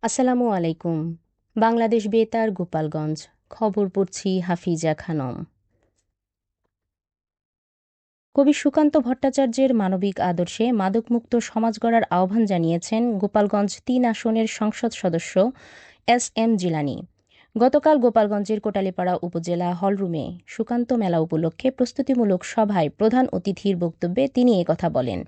আসসালামু আলাইকুম। বাংলাদেশ বেতার, গোপালগঞ্জ। খবর পড়ছি হাফিজা খানম। কবি সুকান্ত ভট্টাচার্যের মানবিক আদর্শে মাদকমুক্ত সমাজ গড়ার আহ্বান জানিয়েছেন গোপালগঞ্জ-৩ আসনের সংসদ সদস্য এস.এম. জিলানী। গতকাল গোপালগঞ্জের কোটালীপাড়া উপজেলা হলরুমে সুকান্ত মেলা উপলক্ষে প্রস্তুতিমূলক সভায় প্রধান অতিথির বক্তব্যে তিনি একথা বলেন।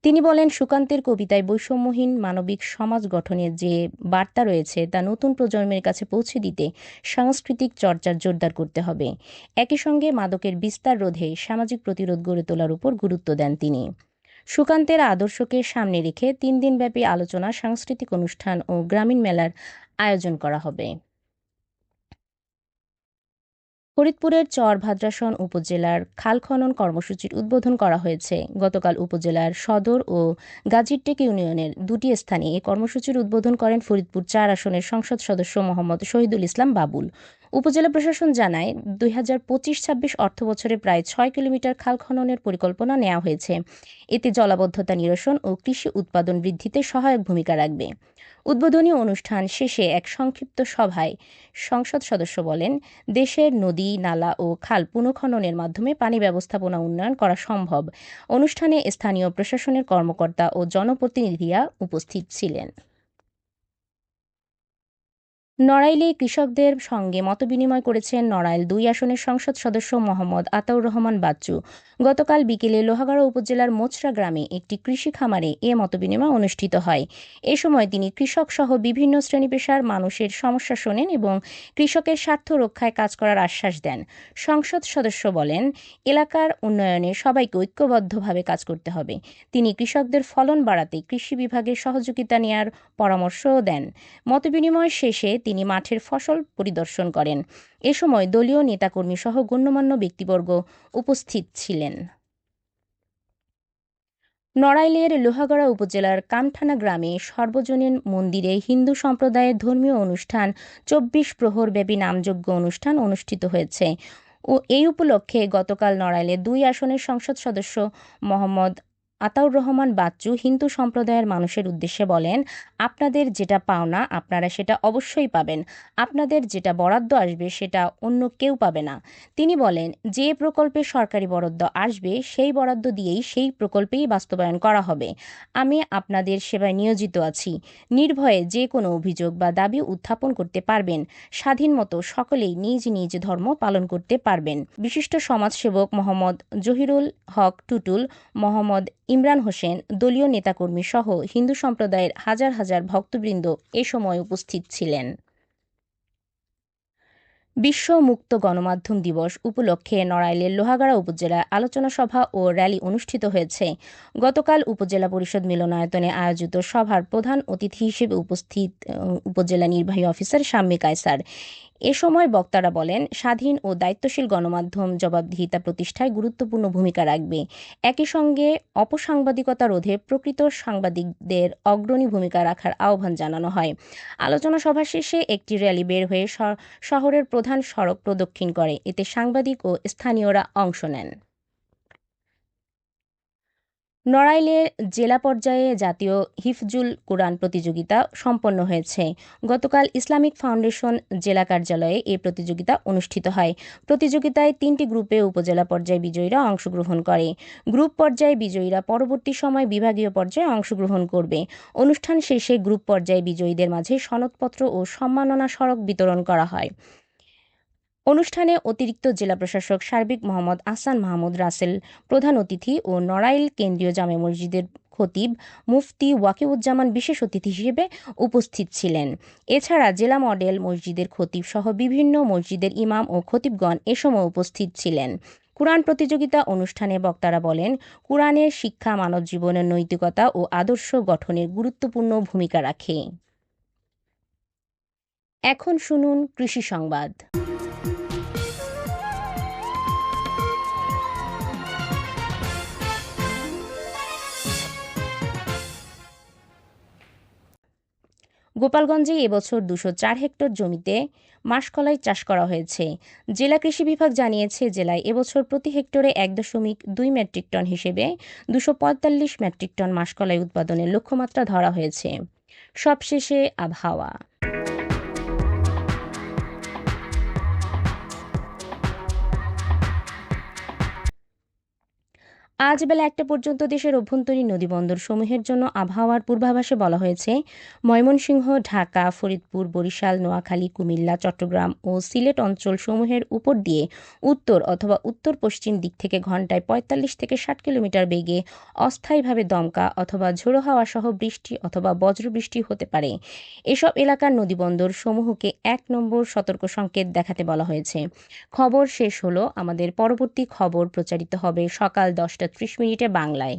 তিনি বলেন, সুকান্তের কবিতায় বৈষম্যহীন মানবিক সমাজ গঠনের যে বার্তা রয়েছে তা নতুন প্রজন্মের কাছে পৌঁছে দিতে সাংস্কৃতিক চর্চা জোরদার করতে হবে। একই সঙ্গে মাদকের বিস্তার রোধে সামাজিক প্রতিরোধ গড়ে তোলার উপর গুরুত্ব দেন তিনি। সুকান্তের আদর্শকে সামনে রেখে ৩ দিনব্যাপী আলোচনা, সাংস্কৃতিক অনুষ্ঠান ও গ্রামীণ মেলার আয়োজন করা হবে। ফরিদপুরের চরভাদ্রাসন উপজেলার খাল খনন কর্মসূচির উদ্বোধন করা হয়েছে। গতকাল উপজেলার সদর ও গাজীরটেক ইউনিয়নের দুটি স্থানে এ কর্মসূচির উদ্বোধন করেন ফরিদপুর ৪ আসনের সংসদ সদস্য মোহাম্মদ শহীদুল ইসলাম বাবুল। উপজেলা প্রশাসন জানায়, ২০২৫-২৬ অর্থবছরে প্রায় ৬ কিলোমিটার খাল খননের পরিকল্পনা নেওয়া হয়েছে। এতে জলাবদ্ধতা নিরসন ও কৃষি উৎপাদন বৃদ্ধিতে সহায়ক ভূমিকা রাখবে। উদ্বোধনী অনুষ্ঠান শেষে এক সংক্ষিপ্ত সভায় সংসদ সদস্য বলেন, দেশের নদী, নালা ও খাল পুনঃখননের মাধ্যমে পানি ব্যবস্থাপনা উন্নয়ন করা সম্ভব। অনুষ্ঠানে স্থানীয় প্রশাসনের কর্মকর্তা ও জনপ্রতিনিধিরা উপস্থিত ছিলেন। নড়াইলে কৃষকদের সঙ্গে মতবিনিময় করেছেন নড়াইল-২ আসনের সংসদ সদস্য মোহাম্মদ আতাউর রহমান বাচ্চু। গতকাল বিকেলে লোহাগাড়া উপজেলার মোচরা গ্রামে একটি কৃষি খামারে এ মতবিনিময় অনুষ্ঠিত হয়। এ সময় তিনি কৃষকসহ বিভিন্ন শ্রেণী-পেশার মানুষের সমস্যা শোনেন এবং কৃষকের স্বার্থ রক্ষায় কাজ করার আশ্বাস দেন। সংসদ সদস্য বলেন, এলাকার উন্নয়নে সবাইকে ঐক্যবদ্ধভাবে কাজ করতে হবে। তিনি কৃষকদের ফলন বাড়াতে কৃষি বিভাগের সহযোগিতা নেয়ার পরামর্শও দেন। মতবিনিময় শেষে তিনি মাঠের ফসল পরিদর্শন করেন। এ সময় দলীয় নেতাকর্মীসহ গণ্যমান্য ব্যক্তিবর্গ উপস্থিত ছিলেন। নড়াইলের লোহাগড়া উপজেলার কামঠানা গ্রামে সর্বজনীন মন্দিরে হিন্দু সম্প্রদায়ের ধর্মীয় অনুষ্ঠান ২৪ প্রহরব্যাপী নামযজ্ঞ অনুষ্ঠান অনুষ্ঠিত হয়েছে। এই উপলক্ষে গতকাল নড়াইলের ২ আসনের সংসদ সদস্য মোহাম্মদ আতাউর রহমান বাচ্চু হিন্দু সম্প্রদায়ের মানুষের উদ্দেশ্যে বলেন, আপনাদের যেটা পাওনা আপনারা সেটা অবশ্যই পাবেন। আপনাদের যেটা বরাদ্দ আসবে সেটা অন্য কেউ পাবে না। তিনি বলেন, যে প্রকল্পে সরকারি বরাদ্দ আসবে সেই বরাদ্দ দিয়েই সেই প্রকল্পেই বাস্তবায়ন করা হবে। আমি আপনাদের সেবায় নিয়োজিত আছি। নির্ভয়ে যে কোনো অভিযোগ বা দাবি উত্থাপন করতে পারবেন। স্বাধীন মতো সকলেই নিজ নিজ ধর্ম পালন করতে পারবেন। বিশিষ্ট সমাজসেবক মোহাম্মদ জহিরুল হক টুটুল, মোহাম্মদ ইমরান হোসেন, দলীয় নেতাকর্মী সহ হিন্দু সম্প্রদায়ের হাজার হাজার ভক্তবৃন্দ এ সময় উপস্থিত ছিলেন। বিশ্ব মুক্ত গণমাধ্যম দিবস উপলক্ষে নড়াইলের লোহাগাড়া উপজেলায় আলোচনা সভা ও র্যালি অনুষ্ঠিত হয়েছে। গতকাল উপজেলা পরিষদ মিলনায়তনে আয়োজিত সভার প্রধান অতিথি হিসেবে উপস্থিত উপজেলা নির্বাহী অফিসার শাম্মী কায়সার। এ সময় বক্তারা বলেন, স্বাধীন ও দায়িত্বশীল গণমাধ্যম জবাবদিহিতা প্রতিষ্ঠায় গুরুত্বপূর্ণ ভূমিকা রাখবে। একই সঙ্গে অপসাংবাদিকতা রোধে প্রকৃত সাংবাদিকদের অগ্রণী ভূমিকা রাখার আহ্বান জানানো হয়। আলোচনা সভা শেষে একটি র্যালি বের হয়ে শহরের প্রধান সড়ক প্রদক্ষিণ করে। এতে সাংবাদিক ও স্থানীয়রা অংশ নেন। নড়াইলে জেলা পর্যায়ে জাতীয় হিফজুল কুরআন প্রতিযোগিতা সম্পন্ন হয়েছে। গতকাল ইসলামিক ফাউন্ডেশন জেলা কার্যালয়ে এই প্রতিযোগিতা অনুষ্ঠিত হয়। প্রতিযোগিতায় ৩টি গ্রুপে উপজেলা পর্যায়ে বিজয়ীরা অংশগ্রহণ করে। গ্রুপ পর্যায়ে বিজয়ীরা পরবর্তী সময় বিভাগীয় পর্যায়ে অংশগ্রহণ করবে। অনুষ্ঠান শেষে গ্রুপ পর্যায়ে বিজয়ীদের মাঝে সনদপত্র ও সম্মাননা স্মারক বিতরণ করা হয়। অনুষ্ঠানে অতিরিক্ত জেলা প্রশাসক সার্বিক মোহাম্মদ আহসান মাহমুদ রাসেল প্রধান অতিথি ও নড়াইল কেন্দ্রীয় জামে মসজিদের খতিব মুফতি ওয়াকিউজ্জামান বিশেষ অতিথি হিসেবে উপস্থিত ছিলেন। এছাড়া জেলা মডেল মসজিদের খতিব সহ বিভিন্ন মসজিদের ইমাম ও খতিবগণ এ সময় উপস্থিত ছিলেন। কুরআন প্রতিযোগিতা অনুষ্ঠানে বক্তারা বলেন, কুরআনের শিক্ষা মানব জীবনের নৈতিকতা ও আদর্শ গঠনের গুরুত্বপূর্ণ ভূমিকা রাখে। এখন শুনুন কৃষি সংবাদ। গোপালগঞ্জে এবছর ২০৪ হেক্টর জমিতে মাসকলাই চাষ করা হয়েছে। জেলা কৃষি বিভাগ জানিয়েছে, জেলায় এবছর প্রতি হেক্টরে ১.২ মেট্রিক টন হিসেবে ২৪৫ মেট্রিক টন মাসকলাই উৎপাদনের লক্ষ্যমাত্রা ধরা হয়েছে। সবশেষে আবহাওয়া। আজ বেলা ১টা পর্যন্ত দেশের অভ্যন্তরীণ নদীবন্দর সমূহের জন্য আবহাওয়ার পূর্বাভাসে বলা হয়েছে, ময়মনসিংহ, ঢাকা, ফরিদপুর, বরিশাল, নোয়াখালী, কুমিল্লা, চট্টগ্রাম ও সিলেট অঞ্চল সমূহের উপর দিয়ে উত্তর অথবা উত্তর পশ্চিম দিক থেকে ঘন্টায় ৪৫ থেকে ৬০ কিলোমিটার বেগে অস্থায়ীভাবে দমকা অথবা ঝোড়ো হাওয়া সহ বৃষ্টি অথবা বজ্রবৃষ্টি হতে পারে। এসব এলাকার নদীবন্দর সমূহকে ১ নম্বর সতর্ক সংকেত দেখাতে বলা হয়েছে। খবর শেষ হলো। আমাদের পরবর্তী খবর প্রচারিত হবে সকাল ১০টা ৩০ মিনিটে বাংলায়।